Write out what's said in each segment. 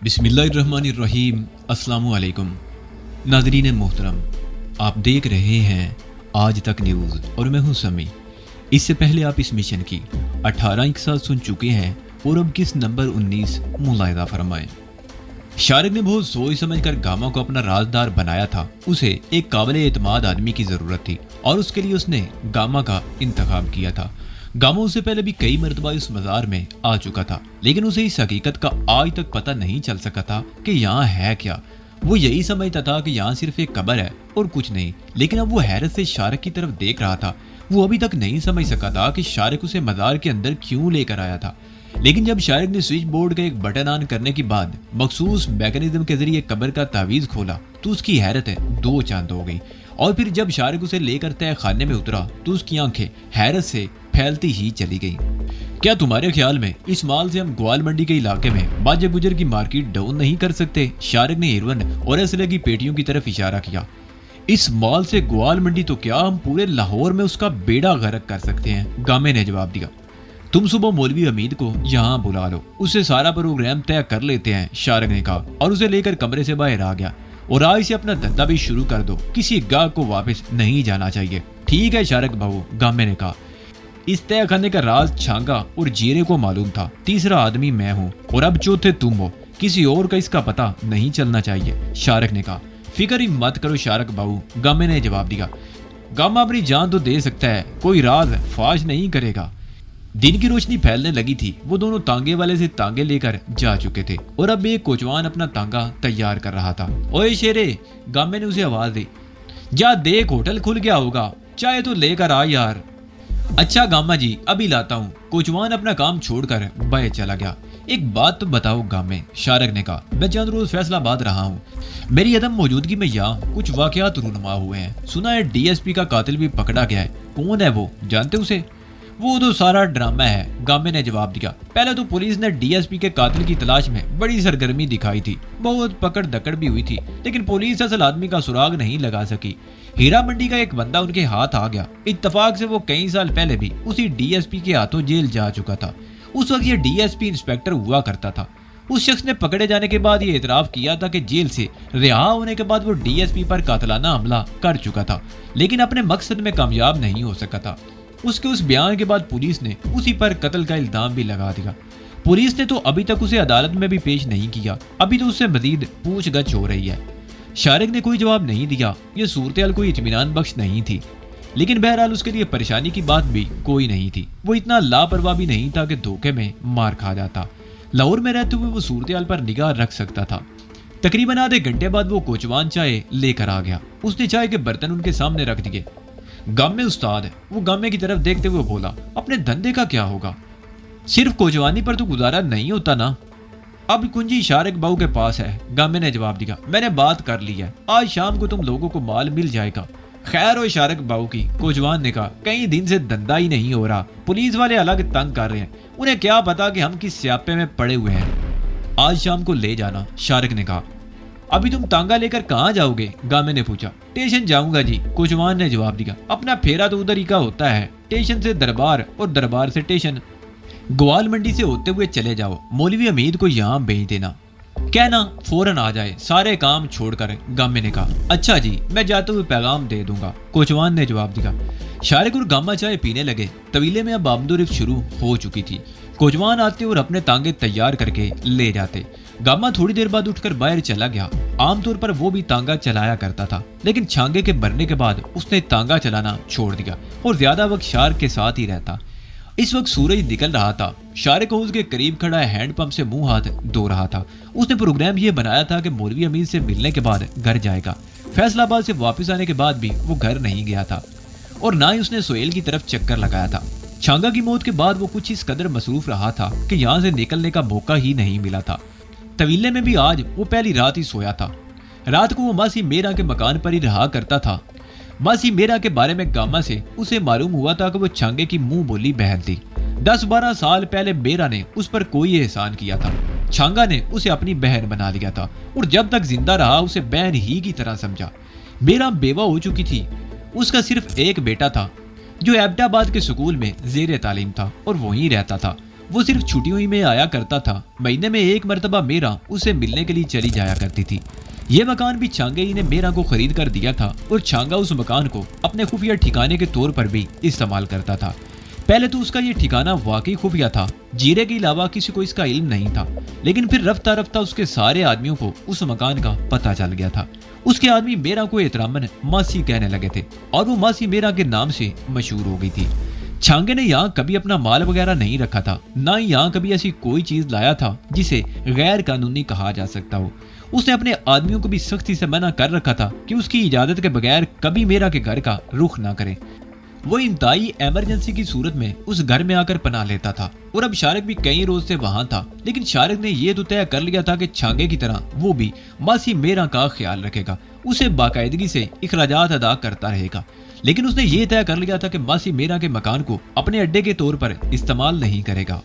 बिस्मिल्लाहिर्रहमानिर्रहीम। अस्सलामुअलैकुम नाज़रीन मोहतरम, आप देख रहे हैं आज तक न्यूज़ और मैं हूं समी। इससे पहले आप इस मिशन की 18 एक साथ सुन चुके हैं और अब किस नंबर 19 मुलाहिजा फरमाएं। शारिक ने बहुत सोच समझकर गामा को अपना राजदार बनाया था। उसे एक काबिल एतमाद आदमी की जरूरत थी और उसके लिए उसने गामा का इंतखाब किया था। गामा उससे पहले भी कई मरतबा उस मज़ार में आ चुका था, लेकिन उसे इस हकीकत का आज तक पता नहीं चल सका था कि यहाँ है क्या। वो यही समझता था कि यहाँ सिर्फ एक कब्र है और कुछ नहीं, लेकिन अब वो हैरत से शारिक की तरफ देख रहा था। वो अभी तक नहीं समझ सका था कि शारिक उसे मज़ार के अंदर क्यों लेकर आया था। लेकिन जब शारिक ने स्विच बोर्ड का एक बटन ऑन करने के बाद मखसूस मैकेनिज्म के जरिए कब्र का तावीज़ खोला तो उसकी हैरत दो चांद हो गई। और फिर जब शारिक उसे लेकर तय खाने में उतरा तो उसकी आंखें हैरत से फैलती ही चली गई। क्या तुम्हारे ख्याल में इस माल से हम ग्वाल मंडी के इलाके में बाजे गुजर की मार्केट डाउन नहीं कर सकते? शारिक ने हिरवन और असले की पेटियों की तरफ इशारा किया। इस माल से ग्वाल मंडी तो क्या, हम पूरे लाहौर में उसका बेड़ा गर्क कर सकते हैं, गामे ने जवाब दिया। तुम सुबह मौलवी हमीद को यहाँ बुला लो, उससे सारा प्रोग्राम तय कर लेते हैं, शारिक ने कहा और उसे लेकर कमरे से बाहर आ गया। और आज से अपना धंधा भी शुरू कर दो, किसी गाहक को वापस नहीं जाना चाहिए। ठीक है शारिक बाबू, गामे ने कहा। इस तय खाने का राज छांगा और जीरे को मालूम था। तीसरा आदमी मैं हूँ और अब चौथे तुम हो, किसी और का इसका पता नहीं चलना चाहिए, शारिक ने कहा। फिक्र ही मत करो शारिक बाबू, गामे ने जवाब दिया। गामा अपनी जान तो दे सकता है, कोई राज फाश नहीं करेगा। दिन की रोशनी फैलने लगी थी। वो दोनों तांगे वाले से तांगे लेकर जा चुके थे और अब एक कोचवान अपना तांगा तैयार कर रहा था। ओए शेरे, गामे ने उसे आवाज दी। जा देख, होटल खुल गया होगा, चाय तो लेकर आ यार। अच्छा गामा जी, अभी लाता हूँ। कोचवान अपना काम छोड़कर बाहर चला गया। एक बात तो बताओ गामे, शारिक ने कहा। मैं चंद रोज फैसलाबाद रहा हूँ, मेरी अदम मौजूदगी में यहाँ कुछ वाकयात रूनुमा हुए हैं। सुना है डीएसपी का कातिल भी पकड़ा गया है। कौन है वो, जानते उसे? वो तो सारा ड्रामा है, गामे ने जवाब दिया। पहले तो पुलिस ने डीएसपी के कातिल की तलाश में बड़ी सरगर्मी दिखाई थी, बहुत पकड़ दकड़ भी हुई थी, लेकिन पुलिस असल आदमी का सुराग नहीं लगा सकी। हीरा मंडी का एक बंदा उनके हाथ आ गया। इत्तफाक से वो कई साल पहले भी उसी डीएसपी के हाथों जेल जा चुका था। उस वक्त ये डीएसपी इंस्पेक्टर हुआ करता था। उस शख्स ने पकड़े जाने के बाद ये इतराफ किया था कि जेल से रिहा होने के बाद वो डीएसपी पर कातिलाना हमला कर चुका था, लेकिन अपने मकसद में कामयाब नहीं हो सका था। उसके उस बयान के बाद पुलिस ने उसी पर कत्ल का इल्जाम भी लगा दिया। पुलिस ने तो अभी तक उसे अदालत में भी पेश नहीं किया, अभी तो उससे मजीद पूछगछ हो रही है। शारिक ने कोई जवाब नहीं दिया। यह सूरत कोई इत्मीनान बख्श नहीं थी, लेकिन बहरहाल उसके लिए परेशानी की बात भी कोई नहीं थी। वो इतना लापरवाह भी नहीं था कि धोखे में मार खा जाता। लाहौर में रहते हुए वो सूरत पर निगाह रख सकता था। तकरीबन आधे घंटे बाद वो कोचवान चाय लेकर आ गया। उसने चाय के बर्तन उनके सामने रख दिए। गामे उस्ताद, वो गामे की तरफ देखते हुए बोला, अपने धंधे का क्या होगा? सिर्फ कोचवानी पर तो गुजारा नहीं होता ना। अब कुंजी शारिक बाबू के पास है, गामे ने जवाब दिया। मैंने बात कर ली है, आज शाम को तुम लोगों को माल मिल जाएगा। खैर हो शारिक बाबू की, कोचवान ने कहा। कई दिन से धंधा ही नहीं हो रहा, पुलिस वाले अलग तंग कर रहे हैं, उन्हें क्या पता कि हम किस स्यापे में पड़े हुए हैं। आज शाम को ले जाना, शारिक ने कहा। अभी तुम तांगा लेकर कहाँ जाओगे? गामे ने पूछा। स्टेशन जाऊंगा जी, कोचवान ने जवाब दिया। अपना फेरा तो उधर ही का होता है, स्टेशन से दरबार और दरबार से स्टेशन। ग्वाल मंडी से होते हुए चले जाओ, मौलवी हमीद को यहाँ भेज देना, कहना फौरन आ जाए सारे काम छोड़कर, गामे ने कहा। अच्छा जी, मैं जाते हुए पैगाम दे दूंगा, कोचवान ने जवाब दिया। शारिक और गामा चाय पीने लगे। तवीले में अब आमदोरफ्त शुरू हो चुकी थी। कोचवान आते और अपने तांगे तैयार करके ले जाते। गामा थोड़ी देर बाद उठकर बाहर चला गया। आमतौर पर वो भी तांगा चलाया करता था, लेकिन छांगे के भरने के बाद उसने तांगा चलाना छोड़ दिया और ज्यादा वक्त शारिक के साथ ही रहता। इस वक्त सूरज निकल रहा था। शारिक हाउस के करीब खड़ा हैंडपंप से मुंह हाथ धो रहा था। उसने प्रोग्राम ये बनाया था कि मौलवी अमीर से मिलने के बाद घर जाएगा। फैसलाबाद से वापस आने के बाद भी वो घर नहीं गया था और ना ही उसने सोहेल की तरफ चक्कर लगाया था। छांगा की मौत के बाद वो कुछ इस कदर मसरूफ रहा था कि यहाँ से निकलने का मौका ही नहीं मिला था। तवीले में भी आज वो पहली रात ही सोया था। रात को वो मासी मेरा के मकान पर ही रहा करता था। मासी मेरा के बारे में गामा से उसे मालूम हुआ था कि वो छांगे की मुंह बोली बहन थी। 10-12 साल पहले मेरा ने उस पर कोई एहसान किया था। छांगा ने उसे अपनी बहन बना लिया था और जब तक जिंदा रहा उसे बहन ही की तरह समझा। मेरा बेवा हो चुकी थी। उसका सिर्फ एक बेटा था जो एबटाबाद के स्कूल में जेर तालीम था और वहीं रहता था। वो सिर्फ छुट्टियों ही में आया करता था। महीने में एक मरतबा मेरा उसे मिलने के लिए चली जाया करती थी। ये मकान भी छांगे ही ने मेरा को खरीद कर दिया था और छांगा उस मकान को अपने खुफिया ठिकाने के तौर पर भी इस्तेमाल करता था। पहले तो उसका ये ठिकाना वाकई खुफिया था, जीरे के अलावा किसी को इसका इल्म नहीं था। लेकिन फिर रफ्ता रफ्ता उसके सारे आदमियों को उस मकान का पता चल गया था। उसके आदमी मेरा को एहतरामन मासी कहने लगे थे और वो मासी मेरा के नाम से मशहूर हो गई थी। छांगे ने यहाँ कभी अपना माल वगैरह नहीं रखा था, ना ही यहाँ कभी ऐसी कोई चीज लाया था जिसे गैर कानूनी कहा जा सकता हो। उसने अपने आदमियों को भी सख्ती से मना कर रखा था कि उसकी इजाजत के बगैर कभी मेरा के घर का रुख ना करे। वो इंतहाई इमरजेंसी की सूरत में उस घर में आकर पनाह लेता था। और अब शारिक भी कई रोज से वहां था, लेकिन शारिक ने यह तो तय कर लिया था कि छांगे की तरह वो भी मासी मेरा का ख्याल रखेगा, उसे बाकायदगी से इखराजात अदा करता रहेगा। लेकिन उसने ये तय कर लिया था कि मासी मेरा के मकान को अपने अड्डे के तौर पर इस्तेमाल नहीं करेगा।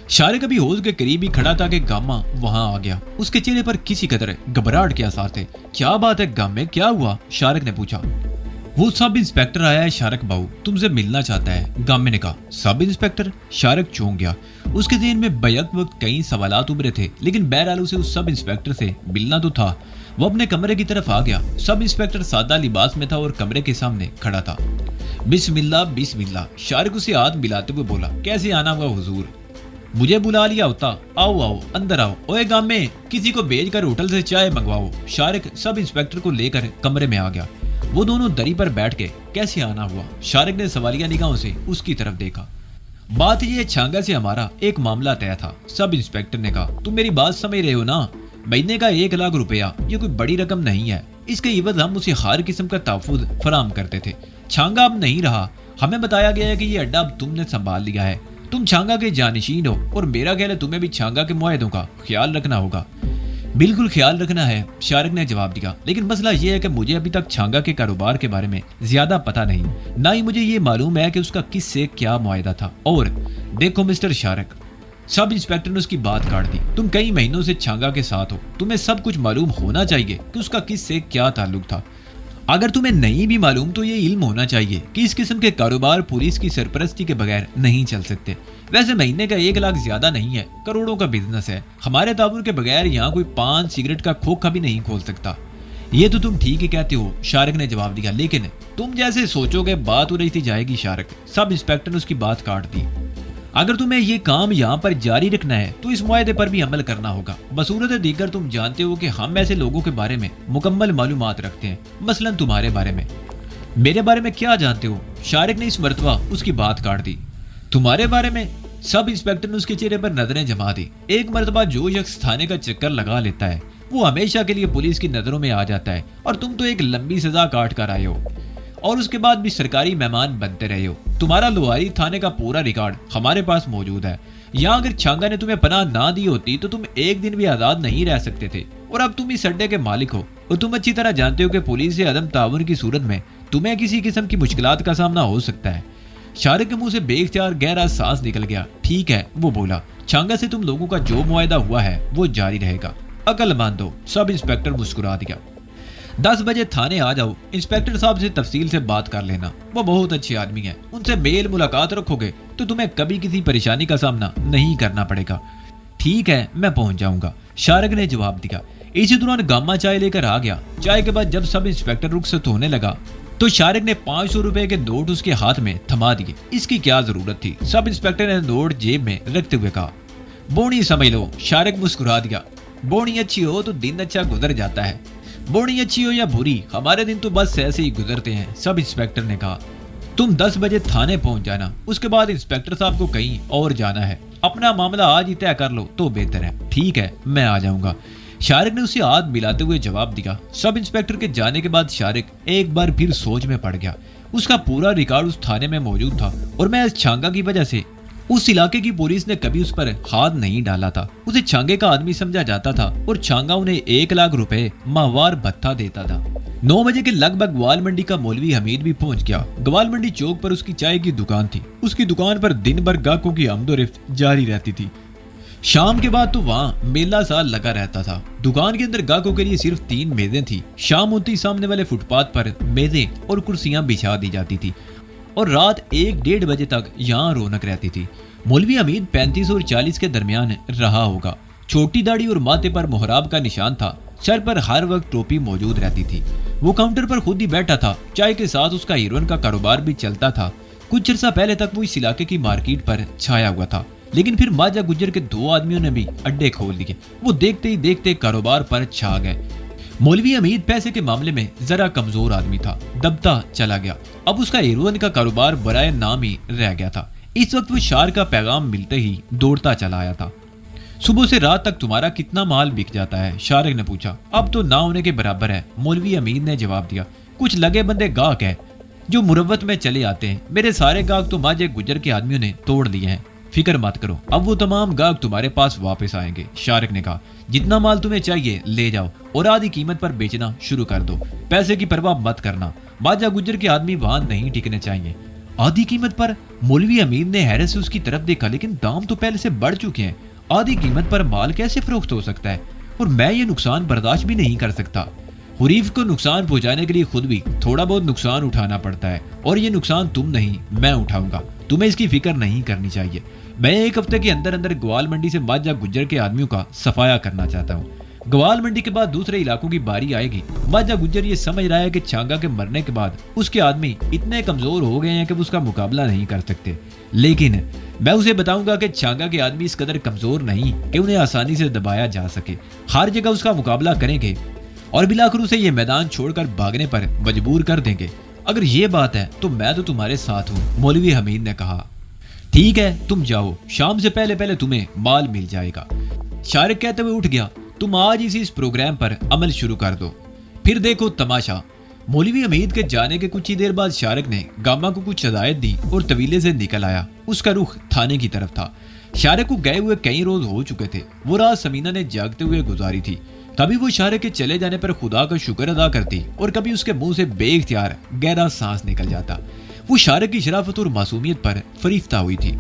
शारिक अभी हौज के करीब ही खड़ा था कि गामा वहां आ गया। उसके चेहरे पर किसी कदर घबराहट के आसार थे। क्या बात है गामे, क्या हुआ? शारिक ने पूछा। वो सब इंस्पेक्टर आया है शारिक बाबू, तुमसे मिलना चाहता है, गामे ने कहा। Sub inspector? शारिक चौंक गया। उसके ज़हन में बैक वक्त कई सवालात उभरे थे, लेकिन बहरहाल उसे उस सब इंस्पेक्टर से मिलना तो था। वो अपने कमरे की तरफ आ गया। सब इंस्पेक्टर सादा लिबास में था और कमरे के सामने खड़ा था। बिस्मिल्लाह बिस्मिल्लाह, शारिक उसे हाथ मिलाते हुए बोला। कैसे आना हुआ हुजूर? मुझे बुला लिया होता। आओ आओ अंदर आओ। ओए गामे, किसी को भेजकर होटल से चाय मंगवाओ। शारिक सब इंस्पेक्टर को लेकर कमरे में आ गया। वो दोनों दरी पर बैठ के कैसे आना हुआ? शारिक ने सवालिया निगाहों से उसकी तरफ देखा। बात ये छांगा से हमारा एक मामला तय था, सब इंस्पेक्टर ने कहा। तुम मेरी बात समझ रहे हो ना? महीने का 1 लाख रुपया ये कोई बड़ी रकम नहीं है। इसके इवज हम उसे हर किस्म का तहफुज फराम करते थे। छांगा अब नहीं रहा। हमें बताया गया है कि ये अड्डा अब तुमने संभाल लिया है। तुम छांगा के जानशीन हो और मेरा ख्याल है तुम्हें भी छांगा के मुआहदों का ख्याल रखना होगा। बिल्कुल ख्याल रखना है, शारिक ने जवाब दिया। लेकिन मसला यह है कि मुझे अभी तक छांगा के कारोबार के बारे में ज्यादा पता नहीं, ना ही मुझे ये मालूम है कि उसका किससे क्या मुआहदा था। और देखो मिस्टर शारिक, सब इंस्पेक्टर ने उसकी बात काट दी। तुम कई महीनों से छांगा के साथ हो, तुम्हें सब कुछ मालूम होना चाहिए कि उसका किससे क्या ताल्लुक था। अगर तुम्हें नहीं भी मालूम तो ये इल्म होना चाहिए कि इस किस्म के कारोबार पुलिस की सरपरस्ती के बगैर नहीं चल सकते। वैसे महीने का 1 लाख ज्यादा नहीं है, करोड़ों का बिजनेस है। हमारे ताबूर के बगैर यहाँ कोई पान सिगरेट का खोखा भी नहीं खोल सकता। ये तो तुम ठीक ही कहते हो, शारिक ने जवाब दिया। लेकिन तुम जैसे सोचोगे बात उलझती जाएगी शारिक। सब इंस्पेक्टर ने उसकी बात काट दी। अगर तुम्हें ये काम यहाँ पर जारी रखना है तो इस मुआहदे पर भी अमल करना होगा। बसूरत दीगर तुम जानते हो कि हम ऐसे लोगों के बारे में मुकम्मल मालूमात रखते हैं, मसलन तुम्हारे बारे में। मेरे बारे में क्या जानते हो? शारिक ने इस मरतबा उसकी बात काट दी। तुम्हारे बारे में? सब इंस्पेक्टर ने उसके चेहरे पर नजरें जमा दी। एक मरतबा जो शख्स थाने का चक्कर लगा लेता है वो हमेशा के लिए पुलिस की नजरों में आ जाता है। और तुम तो एक लंबी सजा काट कर आए हो और उसके बाद भी सरकारी मेहमान बनते रहे हो। तुम्हारा लोहारी थाने का पूरा रिकॉर्ड हमारे पास मौजूद है। यहाँ अगर छांगा ने तुम्हें पनाह ना दी होती तो तुम एक दिन भी आजाद नहीं रह सकते थे। और अब तुम इस अड्डे के मालिक हो और तुम अच्छी तरह जानते हो कि पुलिस से अदम ताउन की सूरत में तुम्हें किसी किस्म की मुश्किलात का सामना हो सकता है। शारिक के मुंह से बेख्तियार गहरा सांस निकल गया। ठीक है, वो बोला, छांगा से तुम लोगों का जो मुआहदा हुआ है वो जारी रहेगा। अकल मान दो। सब इंस्पेक्टर मुस्कुरा दिया। 10 बजे थाने आ जाओ। इंस्पेक्टर साहब से तफसील से बात कर लेना, वो बहुत अच्छे आदमी हैं। उनसे मेल मुलाकात रखोगे तो तुम्हें कभी किसी परेशानी का सामना नहीं करना पड़ेगा। ठीक है, मैं पहुंच जाऊंगा, शारिक ने जवाब दिया। इसी दौरान गामा चाय लेकर आ गया। चाय के बाद जब सब इंस्पेक्टर रुखसत होने लगा तो शारिक ने 500 रुपए के नोट उसके हाथ में थमा दिए। इसकी क्या जरूरत थी? सब इंस्पेक्टर ने नोट जेब में रखते हुए कहा। बोनी समझ लो, शारिक मुस्कुरा दिया। बोनी अच्छी हो तो दिन अच्छा गुजर जाता है। बोनी अच्छी हो या बुरी, हमारे दिन तो बस ऐसे ही गुजरते हैं, सब इंस्पेक्टर ने कहा। तुम 10 बजे थाने पहुंच जाना, उसके बाद इंस्पेक्टर साहब को कहीं और जाना है। अपना मामला आज ही तय कर लो तो बेहतर है। ठीक है, मैं आ जाऊंगा, शारिक ने उसे हाथ मिलाते हुए जवाब दिया। सब इंस्पेक्टर के जाने के बाद शारिक एक बार फिर सोच में पड़ गया। उसका पूरा रिकॉर्ड उस थाने में मौजूद था और मैं इस छांगा की वजह से उस इलाके की पुलिस ने कभी उस पर हाथ नहीं डाला था। उसे छांगे का आदमी समझा जाता था और छांगा उन्हें 1 लाख रुपए माहवार भत्ता देता था। 9 बजे के लगभग ग्वाल मंडी का मौलवी हमीद भी पहुंच गया। ग्वाल मंडी चौक पर उसकी चाय की दुकान थी। उसकी दुकान पर दिन भर ग्राहकों की आमदोरफ्त जारी रहती थी। शाम के बाद तो वहाँ मेला सा लगा रहता था। दुकान के अंदर ग्राहकों के लिए सिर्फ 3 मेजें थी। शाम होती सामने वाले फुटपाथ पर मेजें और कुर्सियां बिछा दी जाती थी और रात 1-1:30 बजे तक यहाँ रौनक रहती थी। मौलवी हमीद 35 और 40 के दरमियान रहा होगा। छोटी दाढ़ी और माथे पर मुहराब का निशान था। सर पर हर वक्त टोपी मौजूद रहती थी। वो काउंटर पर खुद ही बैठा था। चाय के साथ उसका हीरोइन का कारोबार भी चलता था। कुछ अर्सा पहले तक वो इस इलाके की मार्केट पर छाया हुआ था, लेकिन फिर माजा गुज्जर के 2 आदमियों ने भी अड्डे खोल दिए। वो देखते ही देखते कारोबार पर छा गए। मौलवी हमीद पैसे के मामले में जरा कमजोर आदमी था, दबता चला गया। अब उसका हीरोइन का कारोबार बराए नाम ही रह गया था। इस वक्त वो शार का पैगाम मिलते ही दौड़ता चला आया था। सुबह से रात तक तुम्हारा कितना माल बिक जाता है? शारिक ने पूछा। अब तो ना होने के बराबर है, मौलवी हमीद ने जवाब दिया। कुछ लगे बंदे गाहक है जो मुरव्वत में चले आते हैं। मेरे सारे गाहक तो माजे गुजर के आदमियों ने तोड़ लिए हैं। फिक्र मत करो, अब वो तमाम गाहक तुम्हारे पास वापस आएंगे। शारिक ने कहा, जितना माल तुम्हें चाहिए ले जाओ और आधी कीमत पर बेचना शुरू कर दो। पैसे की परवाह मत करना, माजा गुजर के आदमी वहां नहीं टिकने चाहिए। आधी कीमत पर? मौलवी हमीद ने हैरत से उसकी तरफ देखा, लेकिन दाम तो पहले से बढ़ चुके हैं। आधी कीमत पर माल कैसे फरोख्त हो सकता है? और मैं ये नुकसान बर्दाश्त भी नहीं कर सकता। हुरीफ को नुकसान पहुंचाने के लिए खुद भी थोड़ा बहुत नुकसान उठाना पड़ता है, और ये नुकसान तुम नहीं मैं उठाऊंगा। तुम्हें इसकी फिक्र नहीं करनी चाहिए। मैं 1 हफ्ते के अंदर अंदर ग्वाल मंडी से माजा गुज्जर के आदमियों का सफाया करना चाहता हूँ। ग्वाल मंडी के बाद दूसरे इलाकों की बारी आएगी। माजा गुज्जर ये समझ रहा है कि छांगा के मरने के बाद उसके आदमी इतने कमजोर हो गए हैं कि वो उसका मुकाबला नहीं कर सकते। लेकिन मैं उसे बताऊंगा कि छांगा के आदमी इस कदर कमजोर नहीं कि उन्हें आसानी से दबाया जा सके। हर जगह उसका मुकाबला करेंगे और बिलाखिर उसे ये मैदान छोड़कर भागने पर मजबूर कर देंगे। अगर ये बात है तो मैं तो तुम्हारे साथ हूँ, मौलवी हमीद ने कहा। ठीक है, तुम जाओ, शाम से पहले पहले तुम्हें माल मिल जाएगा। शारिक कहते हुए उठ गया। तुम आज इस प्रोग्राम पर अमल शुरू कर दो, फिर देखो तमाशा। मौलवी हमीद के जाने के कुछ ही देर बाद शारिक ने गामा को कुछ हदायत दी और तवीले से निकल आया। उसका रुख थाने की तरफ था। शारिक को गए हुए कई रोज हो चुके थे। वो रात समीना ने जागते हुए गुजारी थी। कभी वो शारिक के चले जाने पर खुदा का शुक्र अदा करती और कभी उसके मुंह से बेइख्तियार गहरा सांस निकल जाता। वो शारिक की शराफत और मासूमियत पर फरीफ्ता हुई थी,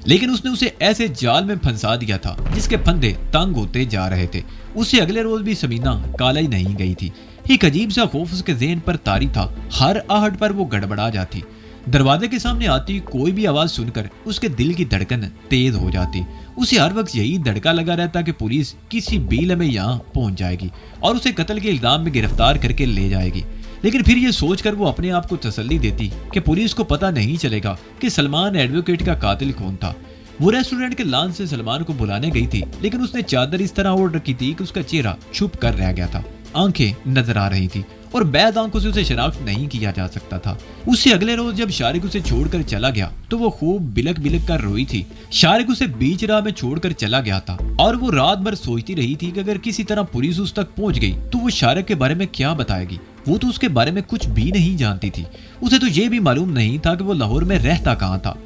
लेकिन उसने उसे ऐसे जाल में फंसा दिया था जिसके फंदे तंग होते जा रहे थे। उससे अगले रोज भी समीना काला ही नहीं गई थी। एक अजीब सा खौफ उसके ज़हन पर तारी था। हर आहट पर वो गड़बड़ा जाती। दरवाजे के सामने आती कोई भी आवाज सुनकर उसके दिल की धड़कन तेज हो जाती। उसे हर वक्त यही धड़का लगा रहता कि पुलिस किसी भी लम्हे यहाँ पहुंच जाएगी और उसे कत्ल के इल्जाम में गिरफ्तार करके ले जाएगी। लेकिन फिर ये सोचकर वो अपने आप को तसल्ली देती कि पुलिस को पता नहीं चलेगा कि सलमान एडवोकेट का कातिल कौन था। वो रेस्टोरेंट के लॉन से सलमान को बुलाने गई थी, लेकिन उसने चादर इस तरह ओढ़ रखी थी कि उसका चेहरा छुप कर रह गया था। आंखें नजर आ रही थी और बैद आंखों से उसे शनाख्त नहीं किया जा सकता था। उससे अगले रोज जब शारिक उसे छोड़कर चला गया तो वो खूब बिलक बिलक कर रोई थी। शारिक उसे बीच राह में छोड़कर चला गया था और वो रात भर सोचती रही थी कि अगर किसी तरह पुलिस उस तक पहुंच गई तो वो शारिक के बारे में क्या बताएगी। वो तो उसके बारे में कुछ भी नहीं जानती थी। उसे तो ये भी मालूम नहीं था कि वो लाहौर में रहता कहाँ था।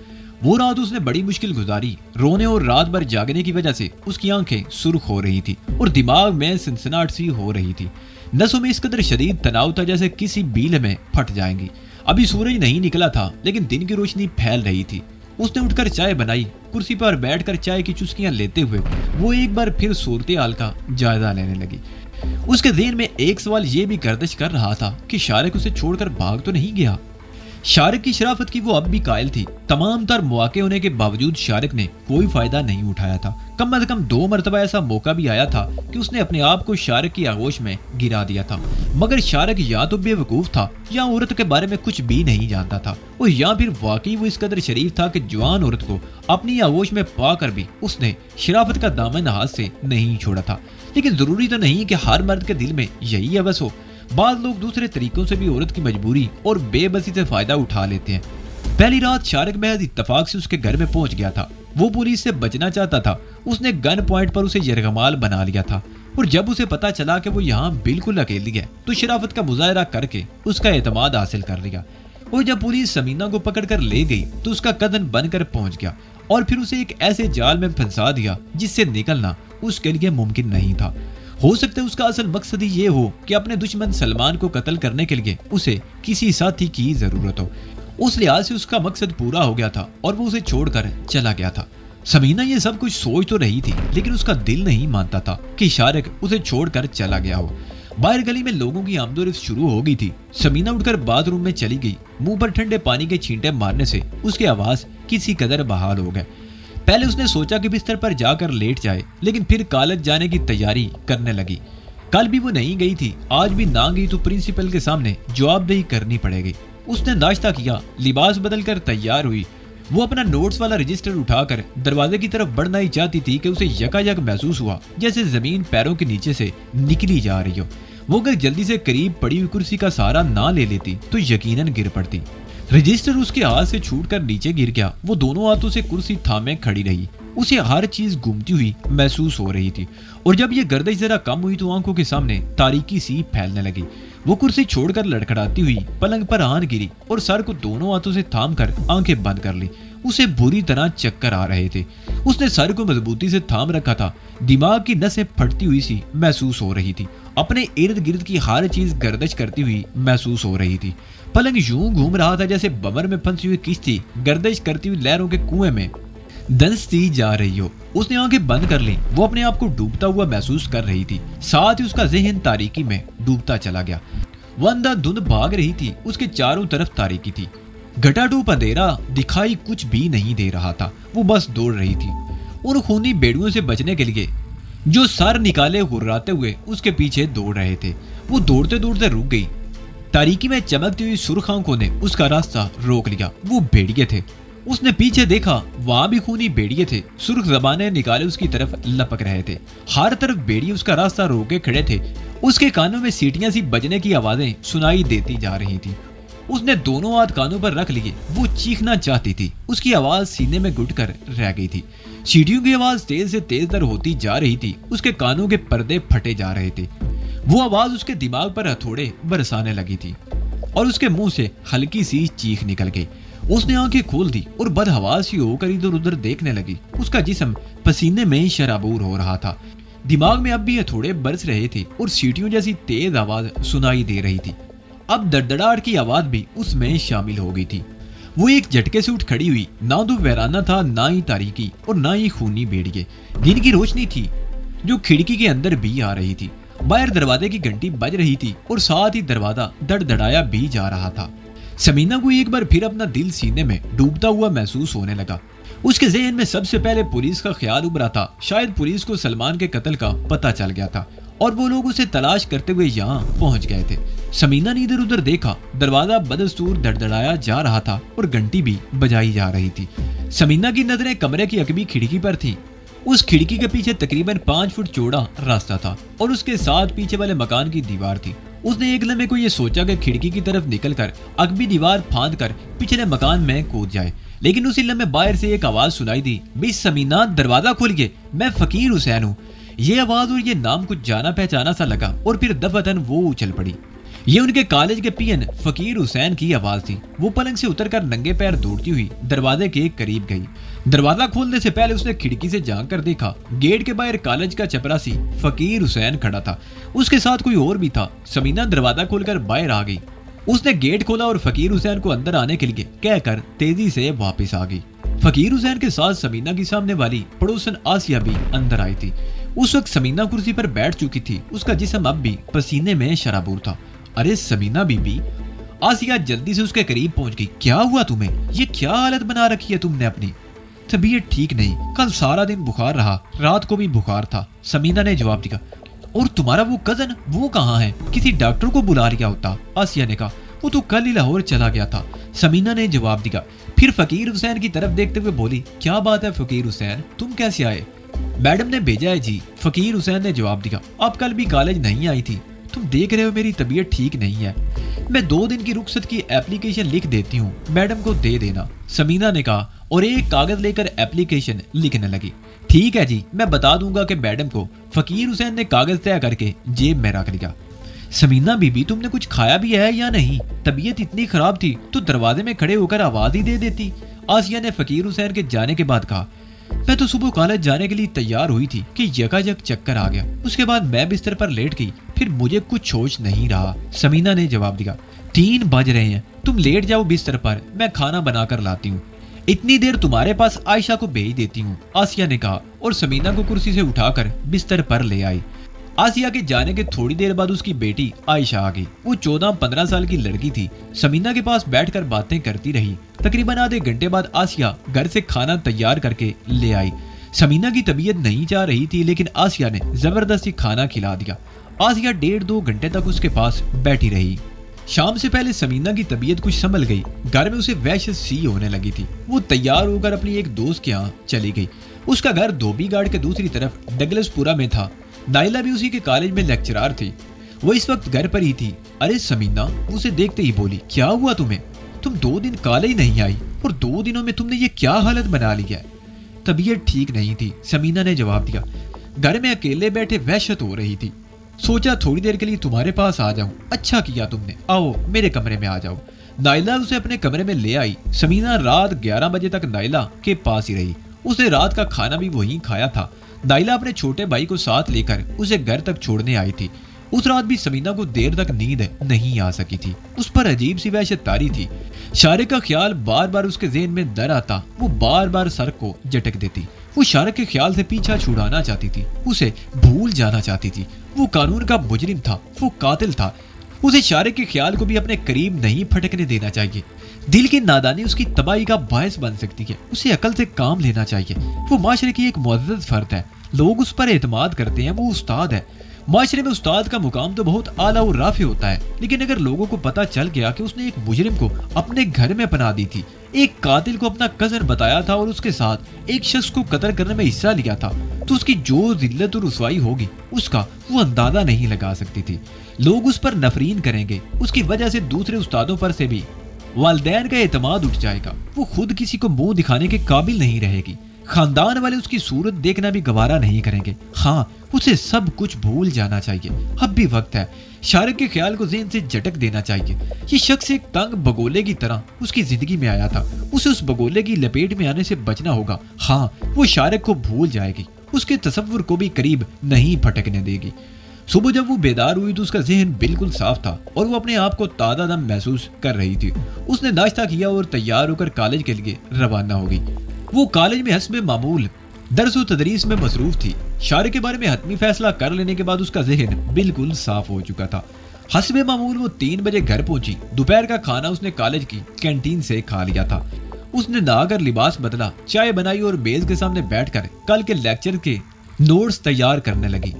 वो रात उसने बड़ी मुश्किल गुजारी। रोने और रात भर जागने की वजह से उसकी आंखें सुर्ख हो रही थी और दिमाग में सनसनाहट सी हो रही थी। नसों में इस कदर शदीद तनाव था जैसे किसी बील में फट जाएंगी। अभी सूरज नहीं निकला था, लेकिन दिन की रोशनी फैल रही थी। उसने उठकर चाय बनाई। कुर्सी पर बैठकर चाय की चुस्कियां लेते हुए वो एक बार फिर सूरत हाल का जायजा लेने लगी। उसके ज़हन में एक सवाल ये भी गर्दिश कर रहा था कि शारिक उसे छोड़कर भाग तो नहीं गया। शारिक की शराफत की वो अब भी कायल थी। तमाम तर मौके होने के बावजूद शारिक ने कोई फायदा नहीं उठाया था। कम से कम 2 मरतबा ऐसा मौका भी आया था कि उसने अपने आप को शारिक की आगोश में गिरा दिया था, मगर शारिक या तो बेवकूफ था या औरत के बारे में कुछ भी नहीं जानता था, और या फिर वाकई वो इस कदर शरीफ था कि जवान औरत को अपनी आगोश में पाकर भी उसने शराफत का दामन हाथ से नहीं छोड़ा था। लेकिन जरूरी तो नहीं कि हर मर्द के दिल में यही हवस हो। बाद लोग दूसरे तरीकों से भी औरत की मजबूरी और बेबसी से फायदा उठा लेते हैं। पहली रात शारिक महज इत्तफाक से उसके घर में पहुंच गया था। वो पुलिस से बचना चाहता था। उसने गन पॉइंट पर उसे यरगमाल बना लिया था, और जब उसे पता चला कि वो यहाँ बिल्कुल अकेली है तो शराफत का मुजाहरा करके उसका एतमाद हासिल कर लिया। और जब पुलिस समीना को पकड़कर ले गई तो उसका कदन बनकर पहुंच गया और फिर उसे एक ऐसे जाल में फंसा दिया जिससे निकलना उसके लिए मुमकिन नहीं था। हो सकता है उसका असल मकसद ही ये हो कि अपने दुश्मन सलमान को कत्ल करने के लिए उसे किसी साथी की जरूरत हो। उस लिहाज से उसका मकसद पूरा हो गया था और वो उसे छोड़कर चला गया था। समीना ये सब कुछ सोच तो रही थी, लेकिन उसका दिल नहीं मानता था कि शारिक उसे छोड़कर चला गया हो। बाहर गली में लोगों की आमदोरफ्त शुरू हो गई थी। समीना उठकर बाथरूम में चली गई। मुंह पर ठंडे पानी के छींटे मारने से उसके आवाज किसी कदर बहाल हो गए। पहले उसने सोचा कि बिस्तर पर जाकर लेट जाए, लेकिन फिर कॉलेज जाने की तैयारी करने लगी। कल भी वो नहीं गई थी, आज भी ना गई तो प्रिंसिपल के सामने जवाबदेही करनी पड़ेगी। उसने नाश्ता किया, लिबास बदलकर तैयार हुई। वो अपना नोट्स वाला रजिस्टर उठाकर दरवाजे की तरफ बढ़ना ही चाहती थी कि उसे यकायक महसूस हुआ जैसे जमीन पैरों के नीचे से निकली जा रही हो। वो अगर जल्दी से करीब पड़ी हुई कुर्सी का सहारा ना ले लेती तो यकीनन गिर पड़ती। रजिस्टर उसके हाथ से छूटकर नीचे गिर गया। वो दोनों हाथों से कुर्सी थामे खड़ी रही। उसे हर चीज घूमती हुई महसूस हो रही थी, और जब ये गर्दिश जरा कम हुई तो आंखों के सामने तारीकी सी फैलने लगी। वो कुर्सी छोड़कर लड़खड़ाती हुई पलंग पर आन गिरी और सर को दोनों हाथों से थामकर आंखें बंद कर ली। उसे बुरी तरह चक्कर आ रहे थे। उसने सर को मजबूती से थाम रखा था। दिमाग की नसें फटती हुई सी महसूस हो रही थी। अपने इर्द गिर्द की हर चीज गर्दिश करती हुई महसूस हो रही थी। पलंग यूं घूम रहा था जैसे बमर में फंसी हुई किश्ती गर्दिश करती हुई लहरों के कुएं में धंसती जा रही हो। उसने आंखें बंद कर ली। वो अपने आप को डूबता हुआ महसूस कर रही थी, साथ ही उसका ज़हन तारीकी में डूबता चला गया। वो अंधाधुंध भाग रही थी। उसके चारों तरफ तारीकी थी। घटाटूप अंधेरा दिखाई कुछ भी नहीं दे रहा था। वो बस दौड़ रही थी उन खूनी बेड़ुओं से बचने के लिए जो सर निकाले हुर्राते हुए उसके पीछे दौड़ रहे थे। वो दौड़ते दौड़ते रुक गई। तारीकी में चमकती हुई सुर्ख आंखों ने उसका रास्ता रोक लिया। वो भेड़िए थे। उसने पीछे देखा, वहां भी खूनी भेड़िए थे। सुर्ख जबाने निकाले उसकी तरफ लपक रहे थे। हर तरफ भेड़िए उसका रास्ता रोके खड़े थे। उसके कानों में सीटियां सी बजने की आवाजें सुनाई देती जा रही थी। उसने दोनों हाथ कानों पर रख लिए। वो चीखना चाहती थी। उसकी आवाज सीने में घुट कर रह गई थी। सीटियों की आवाज तेज से तेज दर होती जा रही थी। उसके कानों के पर्दे फटे जा रहे थे। वो आवाज उसके दिमाग पर हथौड़े बरसाने लगी थी और उसके मुंह से हल्की सी चीख निकल गई। उसने आंखें खोल दी और बदहवास सी होकर इधर उधर देखने लगी। उसका जिस्म पसीने में शराबूर हो रहा था। दिमाग में अब भी हथौड़े बरस रहे थे और सीटियों जैसी तेज आवाज सुनाई दे रही थी। अब दड़दड़ाहट की आवाज भी उसमें शामिल हो गई थी। वो एक झटके से उठ खड़ी हुई। ना तो वैराना था, ना ही तारीकी और ना ही खूनी भेड़िए। दिन की रोशनी थी जो खिड़की के अंदर भी आ रही थी। बाहर दरवाजे की घंटी बज रही थी और साथ ही दरवाजा दड़दड़ाया भी जा रहा था। समीना को एक बार फिर अपना दिल सीने में डूबता हुआ महसूस होने लगा। उसके ज़हन में सबसे पहले पुलिस का ख्याल उभरा था। शायद पुलिस को सलमान के कत्ल का पता चल गया था और वो लोग उसे तलाश करते हुए यहाँ पहुंच गए थे। समीना ने इधर उधर देखा। दरवाजा बदस्तूर दड़दड़ाया जा रहा था और घंटी भी बजाई जा रही थी। समीना की नजरें कमरे की अकबी खिड़की पर थी। उस खिड़की के पीछे तकरीबन 5 फुट चौड़ा रास्ता था और उसके साथ पीछे वाले मकान की दीवार थी। उसने एक लम्हे को यह सोचा कि खिड़की की तरफ निकलकर अकबी दीवार फांद कर पिछले मकान में कूद जाए, लेकिन उसी लम्हे बाहर से एक आवाज सुनाई दी, मिस समीना दरवाजा खोलिए, मैं फकीर हुसैन हूँ। ये आवाज और ये नाम कुछ जाना पहचाना सा लगा और फिर दफातन वो उछल पड़ी। ये उनके कॉलेज के पीएन फकीर हुसैन की आवाज थी। वो पलंग से उतरकर नंगे पैर दौड़ती हुई दरवाजे के करीब गई। दरवाजा खोलने से पहले उसने खिड़की से झांक कर देखा। गेट के बाहर कॉलेज का चपरासी फकीर हुसैन खड़ा था। उसके साथ कोई और भी था। समीना दरवाजा खोलकर बाहर आ गई। उसने गेट खोला और फकीर हुसैन को अंदर आने के लिए कहकर तेजी से वापस आ गई। फकीर हुसैन के साथ समीना की सामने वाली पड़ोसन आसिया भी अंदर आई थी। उस वक्त समीना कुर्सी पर बैठ चुकी थी। उसका जिस्म अब भी पसीने में शराबूर था। अरे समीना बीबी, आसिया जल्दी से उसके करीब पहुंच गई। क्या हुआ तुम्हें? ये क्या हालत बना रखी है तुमने अपनी? तबीयत ठीक नहीं, कल सारा दिन बुखार रहा, रात को भी बुखार था, समीना ने जवाब दिया। और तुम्हारा वो कजन, वो कहाँ है? किसी डॉक्टर को बुला लिया होता, आसिया ने कहा। वो तो कल ही लाहौर चला गया था, समीना ने जवाब दिया। फिर फकीर हुसैन की तरफ देखते हुए बोली, क्या बात है फकीर हुसैन, तुम कैसे आए? मैडम ने भेजा है जी, फकीर हुसैन ने जवाब दिया। आप कल भी कॉलेज नहीं आई थी। तुम देख रहे हो मेरी तबीयत ठीक नहीं है। मैं 2 दिन की रुखसत की एप्लीकेशन लिख देती हूँ, मैडम को दे देना, समीना ने कहा और एक कागज लेकर एप्लीकेशन लिखने लगी। ठीक है जी, मैं बता दूंगा कि मैडम को। फकीर हुसैन ने कागज तय करके जेब में रख लिया। समीना बीबी, तुमने कुछ खाया भी है या नहीं? तबीयत इतनी खराब थी तो दरवाजे में खड़े होकर आवाज ही दे देती, आसिया ने फकीर हुसैन के जाने के बाद कहा। मैं तो सुबह कॉलेज जाने के लिए तैयार हुई थी कि यकायक चक्कर आ गया। उसके बाद मैं बिस्तर पर लेट गई, फिर मुझे कुछ होश नहीं रहा, समीना ने जवाब दिया। 3 बज रहे हैं, तुम लेट जाओ बिस्तर पर, मैं खाना बनाकर लाती हूँ। इतनी देर तुम्हारे पास आयशा को भेज देती हूँ, आसिया ने कहा और समीना को कुर्सी से उठाकर बिस्तर पर ले आई। आसिया के जाने के थोड़ी देर बाद उसकी बेटी आयशा आ गई। वो 14-15 साल की लड़की थी। समीना के पास बैठकर बातें करती रही। तकरीबन आधे घंटे बाद आसिया घर से खाना तैयार करके ले आई। समीना की तबीयत नहीं चाह रही थी, लेकिन आसिया ने जबरदस्ती खाना खिला दिया। आसिया 1.5-2 घंटे तक उसके पास बैठी रही। शाम से पहले समीना की तबीयत कुछ संभल गई। घर में उसे वहशत सी होने लगी थी। वो तैयार होकर अपनी एक दोस्त के यहाँ चली गई। उसका घर धोबी घाट के दूसरी तरफ डगलसपुरा में था। नाइला भी उसी के कॉलेज में लेक्चरर थी। वो इस वक्त घर पर ही थी। अरे समीना उसे देखते ही बोली, क्या हुआ तुम्हें? तुम 2 दिन कॉलेज नहीं आई और 2 दिनों में तुमने ये क्या हालत बना ली है? तबीयत ठीक नहीं थी, समीना ने जवाब दिया। घर में अकेले बैठे वहशत हो रही थी। सोचा थोड़ी देर के लिए तुम्हारे पास आ जाऊं। अच्छा किया तुमने, आओ मेरे कमरे में आ जाओ। नाइला उसे अपने कमरे में ले आई। समीना रात 11 बजे तक नाइला के पास ही रही। उसने रात का खाना भी वहीं खाया था। नाइला अपने छोटे भाई को साथ लेकर उसे घर तक छोड़ने आई थी। उस रात भी समीना को देर तक नींद नहीं आ सकी थी। उस पर अजीब सी वहशत तारी थी। शारिक का ख्याल बार बार उसके ज़हन में दर आता। वो बार बार सर को झटक देती। वो शारिक के ख्याल से पीछा छुड़ाना चाहती थी, उसे भूल जाना चाहती थी। वो कानून का मुजरिम था, वो कातिल था। उसे शारिक के ख्याल को भी अपने करीब नहीं फटकने देना चाहिए। दिल की नादानी उसकी तबाही का बायस बन सकती है। उसे अकल से काम लेना चाहिए। वो माशरे की एक मुअज़्ज़ज़ फर्द है। लोग उस पर एतमाद करते हैं। वो उस्ताद है। माशरे में उस्ताद का मुकाम तो बहुत आला और राफी होता है, लेकिन अगर लोगों को पता चल गया कि उसने एक मुजरिम को अपने घर में पनाह दी थी, एक कातिल को अपना कजन बताया था और उसके साथ एक शख्स को कत्ल करने में हिस्सा लिया था, तो उसकी जो जिल्लत और रुसवाई होगी उसका वो अंदाजा नहीं लगा सकती थी। लोग उस पर नफरीन करेंगे। उसकी वजह से दूसरे उस्तादों पर से भी वालिदैन का एतमाद उठ जाएगा। वो खुद किसी को मुंह दिखाने के काबिल नहीं रहेगी। खानदान वाले उसकी सूरत देखना भी गवारा नहीं करेंगे। हाँ, उसे सब कुछ भूल जाना चाहिए। अब भी वक्त है। शारिक के ख्याल को ज़हन से झटक देना चाहिए। ये शख्स एक तंग बगोले की तरह उसकी जिंदगी में आया था। उसे उस बगोले की लपेट में आने से बचना होगा। हाँ, वो शारिक को भूल जाएगी। उसके तसव्वुर को भी करीब नहीं फटकने देगी। सुबह जब वो बेदार हुई तो उसका जहन बिल्कुल साफ था और वो अपने आप को ताज़ा दम महसूस कर रही थी। उसने नाश्ता किया और तैयार होकर कॉलेज के लिए रवाना हो गई। वो कॉलेज में हस्ब मामूल दर्स व तदरीस में मसरूफ थी। शारिक के बारे में हतमी फैसला कर लेने के बाद उसका जहन बिल्कुल साफ हो चुका था। हस्ब मामूल वो 3 बजे घर पहुंची। दोपहर का खाना उसने कॉलेज की कैंटीन से खा लिया था। उसने नहाकर लिबास बदला, चाय बनाई और मेज के सामने बैठकर कल के लेक्चर के नोट्स तैयार करने लगी।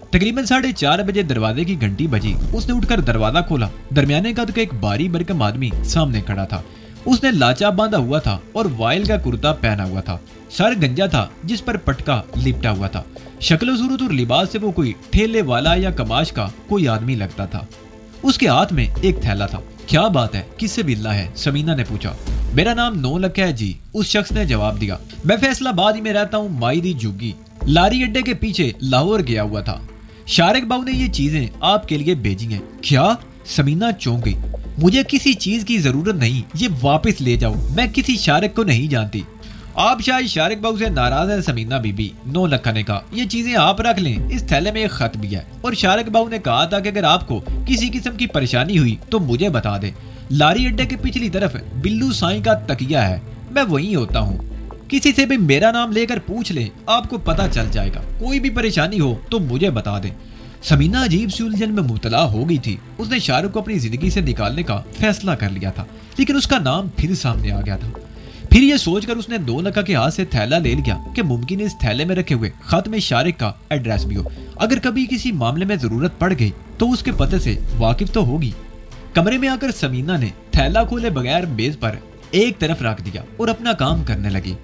तकरीबन 4:30 बजे दरवाजे की घंटी बजी। उसने उठकर दरवाजा खोला। दरमियाने कद का एक बारी बरकम आदमी सामने खड़ा था। उसने लाचा बांधा हुआ था और वाइल का कुर्ता पहना हुआ था। सर गंजा था जिस पर पटका लिपटा हुआ था। शक्ल सूरत और लिबास से वो कोई ठेले वाला या कमाश का कोई आदमी लगता था। उसके हाथ में एक थैला था। क्या बात है, किससे मिलना है? समीना ने पूछा। मेरा नाम 9 लाख है जी, उस शख्स ने जवाब दिया। मैं फैसलाबाद ही में रहता हूँ, माईदी जुग्गी। लारी अड्डे के पीछे लाहौर गया हुआ था। शारिक बाबू ने ये चीजें आपके लिए भेजी हैं। क्या? समीना चौंक गई। मुझे किसी चीज की जरूरत नहीं, ये वापस ले जाओ। मैं किसी शारिक को नहीं जानती। आप शायद शारिक बाबू से नाराज है समीना बीबी, 9 लाख ने कहा। ये चीजें आप रख लें, इस थैले में एक खत भी है। और शारिक बाबू ने कहा था कि अगर आपको किसी किस्म की परेशानी हुई तो मुझे बता दे। लारी अड्डे के पिछली तरफ बिल्लू साईं का तकिया है, मैं वहीं होता हूँ। किसी से भी मेरा नाम लेकर पूछ ले, आपको पता चल जाएगा। कोई भी परेशानी हो तो मुझे बता दे। समीना अजीब सी उलझन में मुब्तला हो गई थी। उसने शाहरुख को अपनी जिंदगी से निकालने का फैसला कर लिया था, लेकिन उसका नाम फिर सामने आ गया था। फिर यह सोचकर उसने 2 लाख के हाथ से थैला ले लिया कि मुमकिन इस थैले में रखे हुए खत में शारिक का एड्रेस भी हो। अगर कभी किसी मामले में जरूरत पड़ गई तो उसके पते से वाकिफ तो होगी। कमरे में आकर समीना ने थैला खोले बगैर मेज पर एक तरफ रख दिया और अपना काम करने लगी।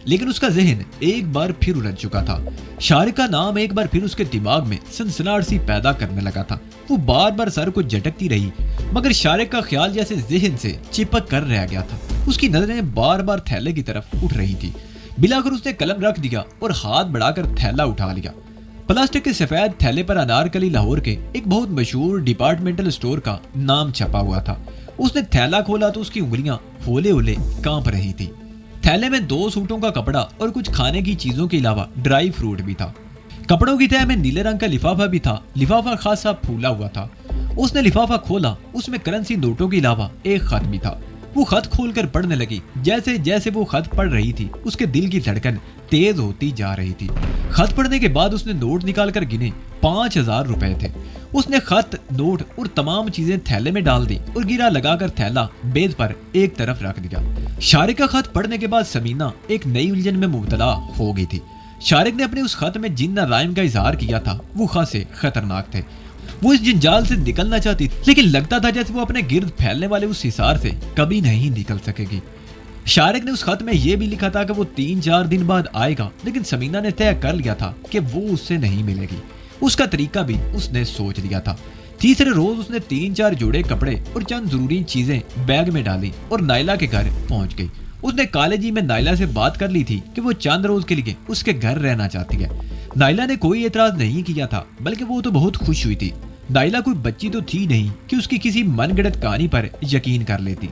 लेकिन उसका जहन एक बार फिर उलझ चुका था। शारिक का नाम एक बार फिर उसके दिमाग में सनसनाहट सी पैदा करने लगा था। वो बार बार सर को झटकती रही, मगर शारिक का ख्याल जैसे जहन से चिपक कर रह गया था। उसकी नजरें बार बार थैले की तरफ उठ रही थी। बिलाकर उसने कलम रख दिया और हाथ बढ़ाकर थैला उठा लिया। प्लास्टिक के सफेद थैले पर अनारकली लाहौर के एक बहुत मशहूर डिपार्टमेंटल स्टोर का नाम छपा हुआ था। उसने थैला खोला तो उसकी उंगलियां होले होले कांप रही थी। थैले में 2 सूटों का कपड़ा और कुछ खाने की चीजों के अलावा ड्राई फ्रूट भी था। कपड़ों की तह में नीले रंग का लिफाफा भी था। लिफाफा खासा फूला हुआ था। उसने लिफाफा खोला, उसमें करेंसी नोटों के अलावा एक खत भी था। वो खत खोलकर पढ़ने लगी। जैसे जैसे वो खत पढ़ रही थी उसके दिल की धड़कन तेज होती जा रही थी। खत पढ़ने के बाद उसने नोट निकालकर गिने। 5,000 रुपए थे। उसने खत, नोट और तमाम चीजें थैले में डाल दी और गिरा लगाकर थैला बेद पर एक तरफ रख दिया। शारिक का खत पढ़ने के बाद समीना एक नई उलझन में मुब्तला हो गई थी। शारिक ने अपने उस खत में जिन नाराइम का इजहार किया था वो खासे खतरनाक थे। वो इस जंजाल से निकलना चाहती थी, लेकिन लगता था जैसे वो अपने गिर्द फैलने वाले उस हिसार से कभी नहीं निकल सकेगी। शारिक ने उस खत में यह भी लिखा था कि वो 3-4 दिन बाद आएगा, लेकिन समीना ने तय कर लिया था कि वो उससे नहीं मिलेगी। उसका तरीका भी उसने सोच लिया था। तीसरे रोज उसने 3-4 जोड़े कपड़े और चंद जरूरी चीजें बैग में डाली और नाइला के घर पहुंच गई। उसने कॉलेज में नाइला से बात कर ली थी कि वो चंद रोज के लिए उसके घर रहना चाहती है। नाइला ने कोई एतराज नहीं किया था, बल्कि वो तो बहुत खुश हुई थी। नाइला कोई बच्ची तो थी नहीं कि उसकी किसी मनगढ़ंत कहानी पर यकीन कर लेती।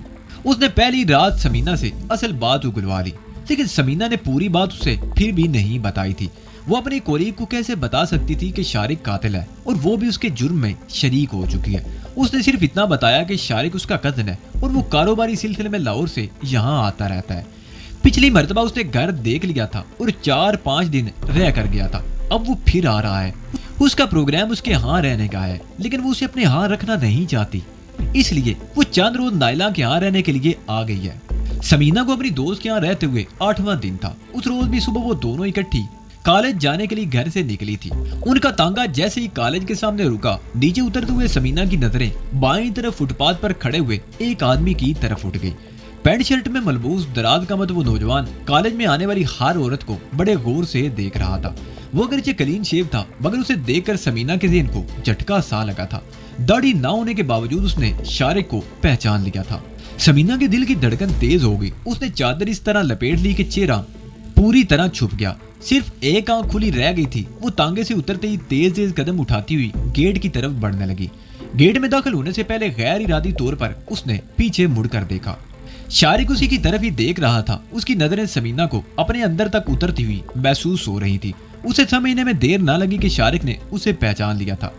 उसने पहली रात समीना से असल बात उगलवा ली, लेकिन समीना ने पूरी बात उसे फिर भी नहीं बताई थी। वो अपनी कोलीग को कैसे बता सकती थी कि शारिक कातिल है और वो भी उसके जुर्म में शरीक हो चुकी है। उसने सिर्फ इतना बताया कि शारिक उसका कजन है और वो कारोबारी सिलसिले में लाहौर से यहाँ आता रहता है। पिछली मर्तबा उसने घर देख लिया था और 4-5 दिन रह कर गया था। अब वो फिर आ रहा है। उसका प्रोग्राम उसके यहाँ रहने का है, लेकिन वो उसे अपने यहाँ रखना नहीं चाहती, इसलिए वो चंद रोज नाइला के यहाँ रहने के लिए आ गई है। समीना को अपनी दोस्त के यहाँ रहते हुए 8वां दिन था। उस रोज भी सुबह वो दोनों इकट्ठी कॉलेज जाने के लिए घर से निकली थी। उनका तांगा जैसे ही कॉलेज के सामने रुका, नीचे उतरते हुए समीना की नजरें बाईं तरफ फुटपाथ पर खड़े हुए एक आदमी की तरफ उठ गई। पैंट शर्ट में मलबूस दराज का वो नौजवान कॉलेज में आने वाली हर औरत को बड़े गौर से देख रहा था। वो अगरचे क्लीन शेव था, मगर उसे देखकर समीना के ज़हन को झटका सा लगा था। दाढ़ी ना होने के बावजूद उसने शारिक को पहचान लिया था। समीना के दिल की धड़कन तेज हो गई। उसने चादर इस तरह लपेट ली कि चेहरा पूरी तरह छुप गया, सिर्फ एक आंख खुली रह गई थी। वो तांगे से उतरते ही तेज तेज कदम उठाती हुई गेट की तरफ बढ़ने लगी। गेट में दाखिल होने से पहले गैर इरादी तौर पर उसने पीछे मुड़कर देखा। शारिक उसी की तरफ ही देख रहा था। उसकी नजरें समीना को अपने अंदर तक उतरती हुई महसूस हो रही थी। उसे समझने में देर ना लगी कि शारिक ने उसे पहचान लिया था।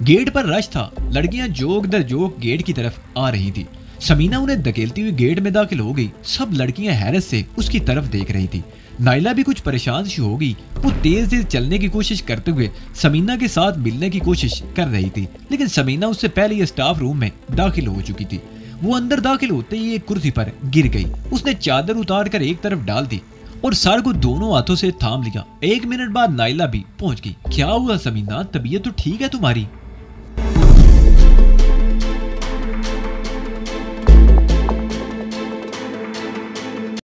गेट पर रश था। लड़कियां जोक दर जोक गेट की तरफ आ रही थी। समीना उन्हें धकेलती हुई गेट में दाखिल हो गई। सब लड़कियां हैरत से उसकी तरफ देख रही थी। नाइला भी कुछ परेशान सी हो गई। वो तेज तेज चलने की कोशिश करते हुए समीना के साथ मिलने की कोशिश कर रही थी, लेकिन समीना उससे पहले ही स्टाफ रूम में दाखिल हो चुकी थी। वो अंदर दाखिल होते ही एक कुर्सी पर गिर गई। उसने चादर उतार कर एक तरफ डाल दी और सर को दोनों हाथों से थाम लिया। 1 मिनट बाद नाइला भी पहुंच गई। क्या हुआ समीना, तबीयत तो ठीक है तुम्हारी?